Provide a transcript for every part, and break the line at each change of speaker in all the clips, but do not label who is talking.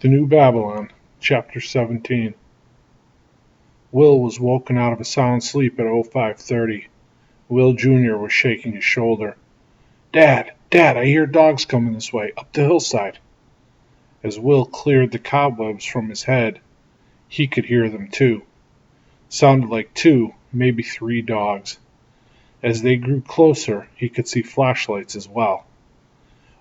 The New Babylon, Chapter 17. Will was woken out of a sound sleep at 05:30. Will Jr. was shaking his shoulder. Dad, I hear dogs coming this way, up the hillside. As Will cleared the cobwebs from his head, he could hear them too. Sounded like two, maybe three dogs. As they grew closer, he could see flashlights as well.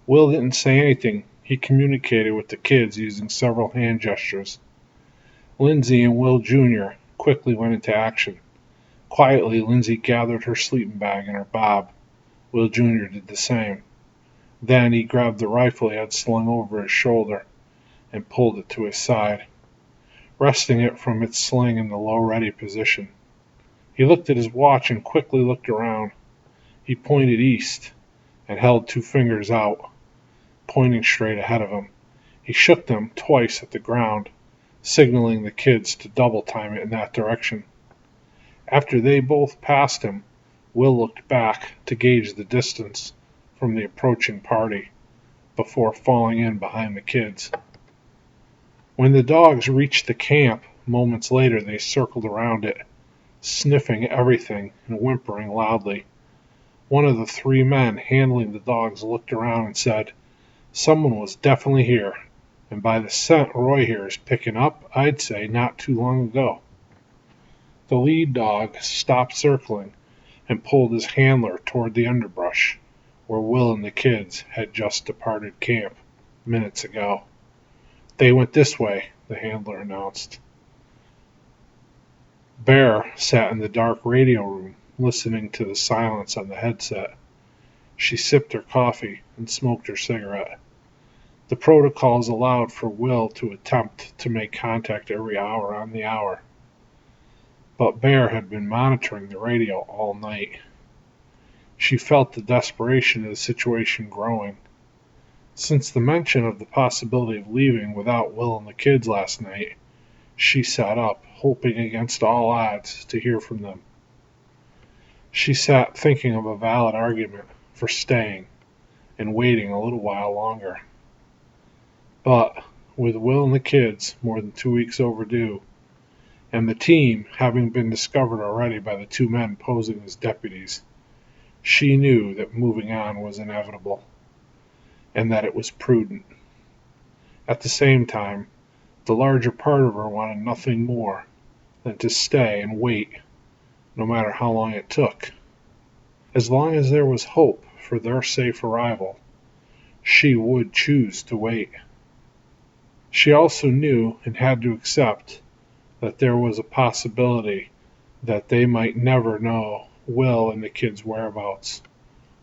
Will didn't say anything. He communicated with the kids using several hand gestures. Lindsay and Will Jr. quickly went into action. Quietly, Lindsay gathered her sleeping bag and her bob. Will Jr. did the same. Then he grabbed the rifle he had slung over his shoulder and pulled it to his side, resting it from its sling in the low ready position. He looked at his watch and quickly looked around. He pointed east and held two fingers out, pointing straight ahead of him. He shook them twice at the ground, signaling the kids to double time it in that direction. After they both passed him, Will looked back to gauge the distance from the approaching party before falling in behind the kids. When the dogs reached the camp, moments later they circled around it, sniffing everything and whimpering loudly. One of the three men handling the dogs looked around and said, "Someone was definitely here, and by the scent Roy here is picking up, I'd say not too long ago." The lead dog stopped circling and pulled his handler toward the underbrush, where Will and the kids had just departed camp minutes ago. "They went this way," the handler announced. Bear sat in the dark radio room, listening to the silence on the headset. She sipped her coffee and smoked her cigarette. The protocols allowed for Will to attempt to make contact every hour on the hour. But Bear had been monitoring the radio all night. She felt the desperation of the situation growing. Since the mention of the possibility of leaving without Will and the kids last night, she sat up, hoping against all odds to hear from them. She sat thinking of a valid argument for staying and waiting a little while longer. But with Will and the kids more than 2 weeks overdue, and the team having been discovered already by the two men posing as deputies, she knew that moving on was inevitable, and that it was prudent. At the same time, the larger part of her wanted nothing more than to stay and wait, no matter how long it took. As long as there was hope for their safe arrival, she would choose to wait. She also knew and had to accept that there was a possibility that they might never know Will and the kids' whereabouts,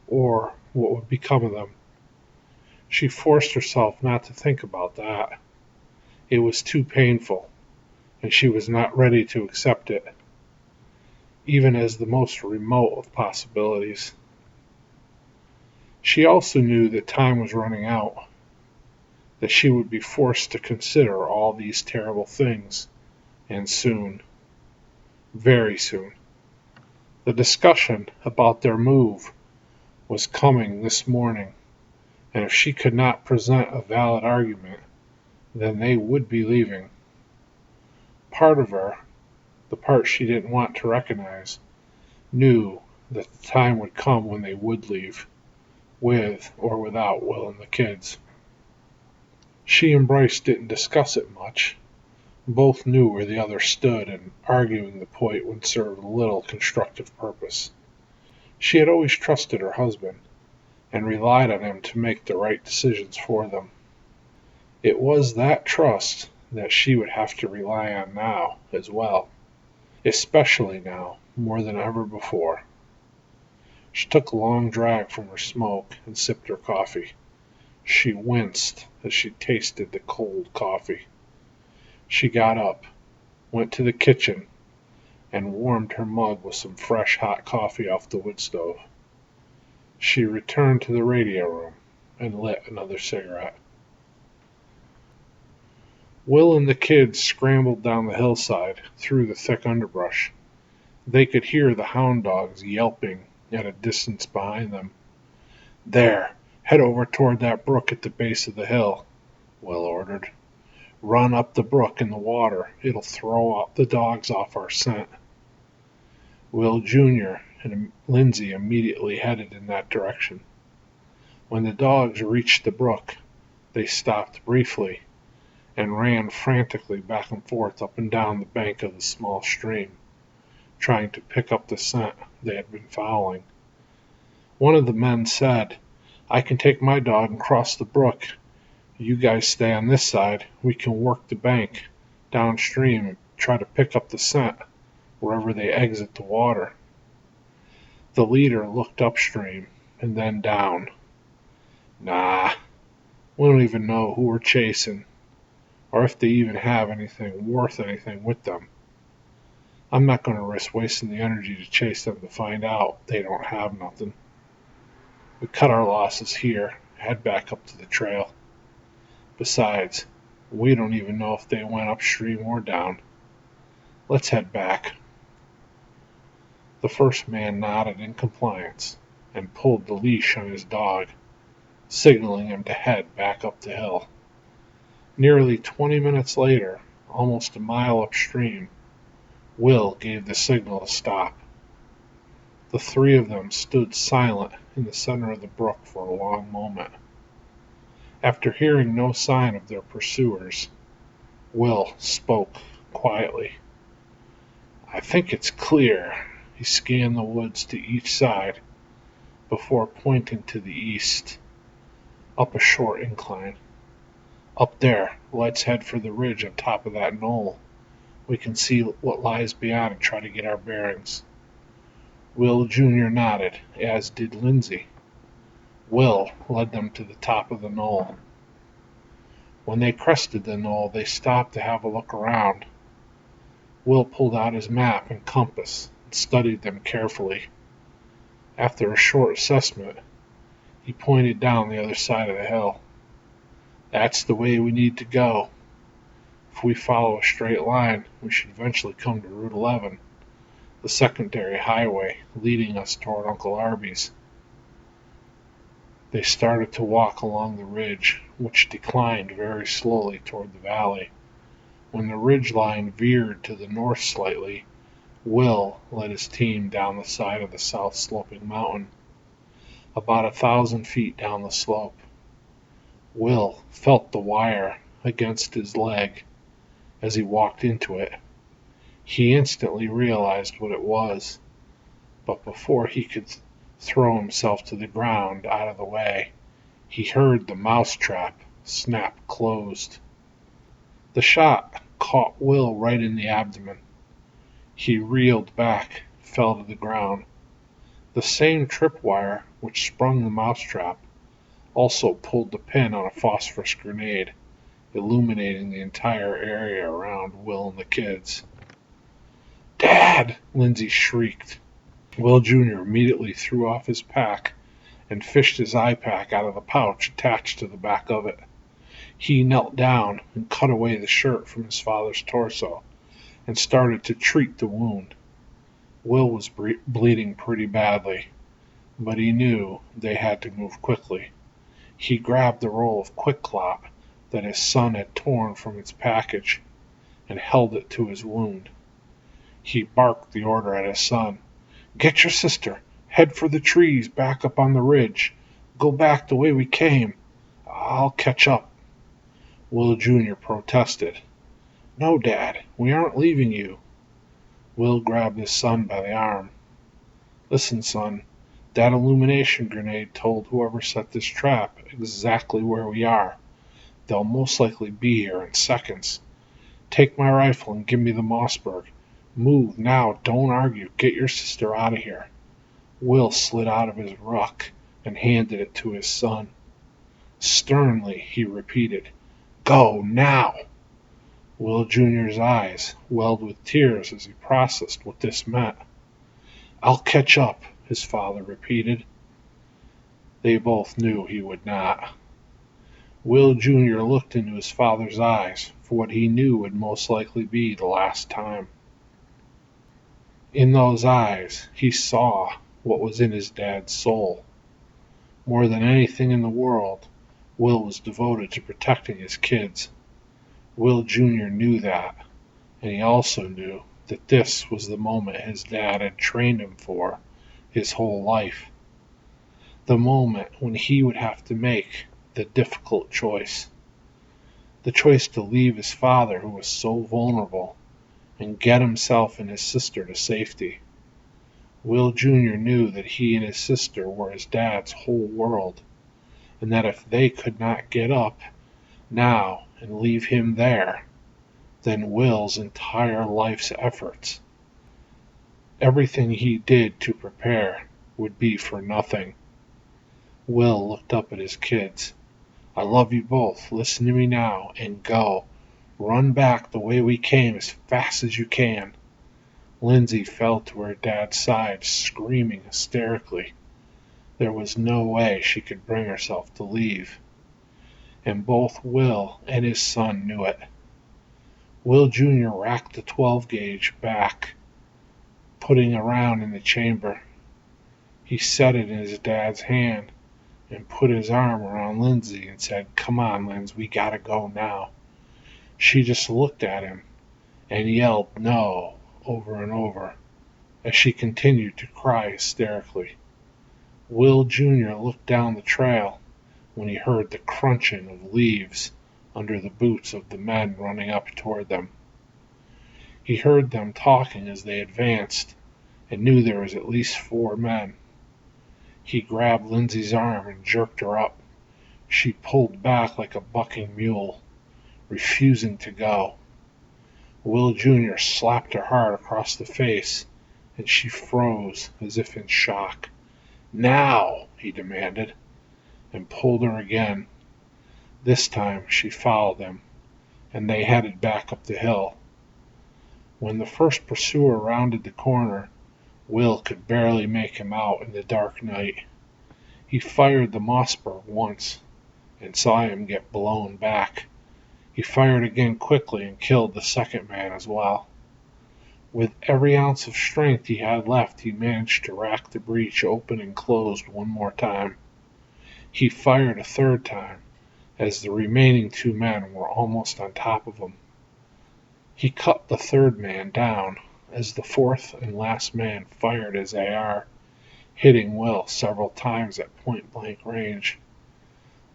or what would become of them. She forced herself not to think about that. It was too painful, and she was not ready to accept it, even as the most remote of possibilities. She also knew that time was running out, that she would be forced to consider all these terrible things, and soon, very soon. The discussion about their move was coming this morning, and if she could not present a valid argument, then they would be leaving. Part of her, the part she didn't want to recognize, knew that the time would come when they would leave, with or without Will and the kids. She and Bryce didn't discuss it much. Both knew where the other stood, and arguing the point would serve little constructive purpose. She had always trusted her husband, and relied on him to make the right decisions for them. It was that trust that she would have to rely on now as well, especially now more than ever before. She took a long drag from her smoke and sipped her coffee. She winced as she tasted the cold coffee. She got up, went to the kitchen, and warmed her mug with some fresh hot coffee off the wood stove. She returned to the radio room and lit another cigarette. Will and the kids scrambled down the hillside through the thick underbrush. They could hear the hound dogs yelping at a distance behind them. "There, head over toward that brook at the base of the hill," Will ordered. Run up the brook in the water. It'll throw the dogs off our scent." Will Jr. and Lindsay immediately headed in that direction. When the dogs reached the brook, they stopped briefly and ran frantically back and forth up and down the bank of the small stream, trying to pick up the scent they had been following. One of the men said, "I can take my dog and cross the brook. You guys stay on this side. We can work the bank downstream and try to pick up the scent wherever they exit the water." The leader looked upstream and then down. "Nah, we don't even know who we're chasing, or if they even have anything worth anything with them. I'm not going to risk wasting the energy to chase them to find out they don't have nothing. We cut our losses here, head back up to the trail. Besides, we don't even know if they went upstream or down. Let's head back." The first man nodded in compliance and pulled the leash on his dog, signaling him to head back up the hill. Nearly 20 minutes later, almost a mile upstream, Will gave the signal to stop. The three of them stood silent in the center of the brook for a long moment. After hearing no sign of their pursuers, Will spoke quietly. "I think it's clear." He scanned the woods to each side before pointing to the east, up a short incline. "Up there, let's head for the ridge on top of that knoll. We can see what lies beyond and try to get our bearings." Will Jr. nodded, as did Lindsay. Will led them to the top of the knoll. When they crested the knoll, they stopped to have a look around. Will pulled out his map and compass and studied them carefully. After a short assessment, he pointed down the other side of the hill. "That's the way we need to go. If we follow a straight line, we should eventually come to Route 11, the secondary highway leading us toward Uncle Arby's." They started to walk along the ridge, which declined very slowly toward the valley. When the ridge line veered to the north slightly, Will led his team down the side of the south-sloping mountain, about 1,000 feet down the slope. Will felt the wire against his leg as he walked into it. He instantly realized what it was, but before he could throw himself to the ground out of the way, he heard the mousetrap snap closed. The shot caught Will right in the abdomen. He reeled back, fell to the ground. The same tripwire which sprung the mousetrap also pulled the pin on a phosphorus grenade, illuminating the entire area around Will and the kids. "Dad!" Lindsay shrieked. Will Jr. immediately threw off his pack and fished his eye pack out of the pouch attached to the back of it. He knelt down and cut away the shirt from his father's torso and started to treat the wound. Will was bleeding pretty badly, but he knew they had to move quickly. He grabbed the roll of Quick Clot that his son had torn from its package and held it to his wound. He barked the order at his son. "Get your sister. Head for the trees back up on the ridge. Go back the way we came. I'll catch up." Will Jr. protested. "No, Dad, we aren't leaving you." Will grabbed his son by the arm. "Listen, son, that illumination grenade told whoever set this trap exactly where we are. They'll most likely be here in seconds. Take my rifle and give me the Mossberg. Move now, don't argue. Get your sister out of here." Will slid out of his ruck and handed it to his son. Sternly, he repeated, "Go now." Will Jr.'s eyes welled with tears as he processed what this meant. "I'll catch up," his father repeated. They both knew he would not. Will Jr. looked into his father's eyes for what he knew would most likely be the last time. In those eyes, he saw what was in his dad's soul. More than anything in the world, Will was devoted to protecting his kids. Will Jr. knew that, and he also knew that this was the moment his dad had trained him for his whole life. The moment when he would have to make the difficult choice. The choice to leave his father, who was so vulnerable, and get himself and his sister to safety. Will Jr. knew that he and his sister were his dad's whole world, and that if they could not get up now and leave him there, then Will's entire life's efforts, everything he did to prepare, would be for nothing. Will looked up at his kids. I love you both. Listen to me now and go. Run back the way we came as fast as you can. Lindsay fell to her dad's side, screaming hysterically. There was no way she could bring herself to leave. And both Will and his son knew it. Will Jr. racked the 12-gauge back, putting around in the chamber. He set it in his dad's hand and put his arm around Lindsay and said, Come on, Lindsay, we gotta go now. She just looked at him and yelled no over and over as she continued to cry hysterically. Will Jr. looked down the trail when he heard the crunching of leaves under the boots of the men running up toward them. He heard them talking as they advanced and knew there was at least 4 men. He grabbed Lindsay's arm and jerked her up. She pulled back like a bucking mule, refusing to go. Will Jr. slapped her hard across the face, and she froze as if in shock. Now, he demanded, and pulled her again. This time she followed him, and they headed back up the hill. When the first pursuer rounded the corner, Will could barely make him out in the dark night. He fired the Mossberg once and saw him get blown back. He fired again quickly and killed the second man as well. With every ounce of strength he had left, he managed to rack the breech open and closed one more time. He fired a third time, as the remaining 2 men were almost on top of him. He cut the third man down as the fourth and last man fired his AR, hitting Will several times at point-blank range.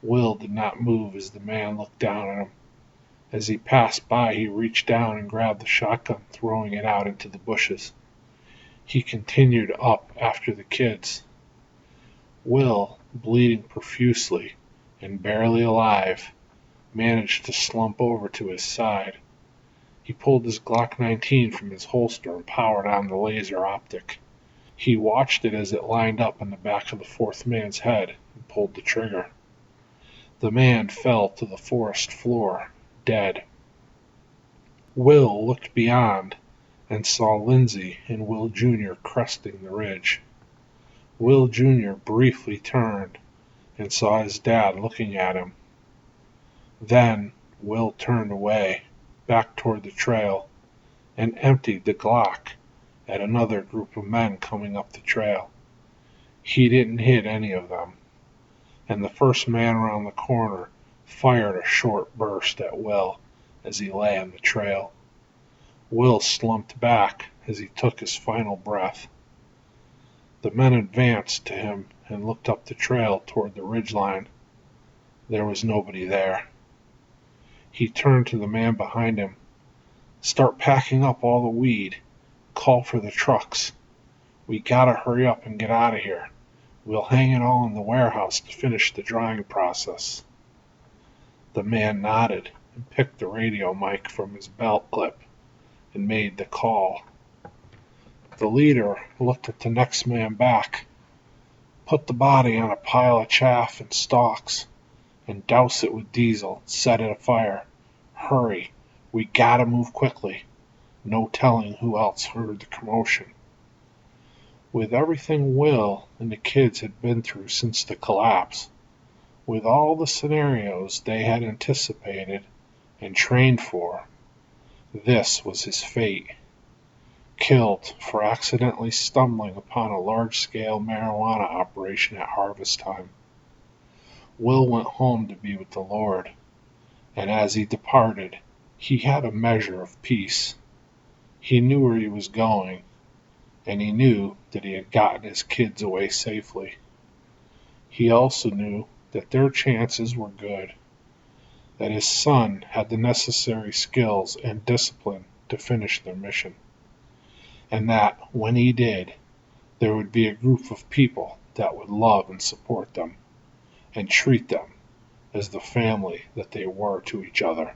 Will did not move as the man looked down at him. As he passed by, he reached down and grabbed the shotgun, throwing it out into the bushes. He continued up after the kids. Will, bleeding profusely and barely alive, managed to slump over to his side. He pulled his Glock 19 from his holster and powered on the laser optic. He watched it as it lined up on the back of the fourth man's head and pulled the trigger. The man fell to the forest floor, dead. Will looked beyond and saw Lindsay and Will Jr. cresting the ridge. Will Jr. briefly turned and saw his dad looking at him. Then Will turned away, back toward the trail, and emptied the Glock at another group of men coming up the trail. He didn't hit any of them, and the first man around the corner fired a short burst at Will as he lay on the trail. Will slumped back as he took his final breath. The men advanced to him and looked up the trail toward the ridgeline. There was nobody there. He turned to the man behind him. Start packing up all the weed. Call for the trucks. We gotta hurry up and get out of here. We'll hang it all in the warehouse to finish the drying process. The man nodded and picked the radio mic from his belt clip and made the call. The leader looked at the next man back. Put the body on a pile of chaff and stalks and douse it with diesel and set it afire. Hurry, we gotta move quickly. No telling who else heard the commotion. With everything Will and the kids had been through since the collapse, with all the scenarios they had anticipated and trained for, this was his fate. Killed for accidentally stumbling upon a large-scale marijuana operation at harvest time. Will went home to be with the Lord, and as he departed, He had a measure of peace. He knew where he was going, and he knew that he had gotten his kids away safely. He also knew that their chances were good, that his son had the necessary skills and discipline to finish their mission, and that, when he did, there would be a group of people that would love and support them and treat them as the family that they were to each other.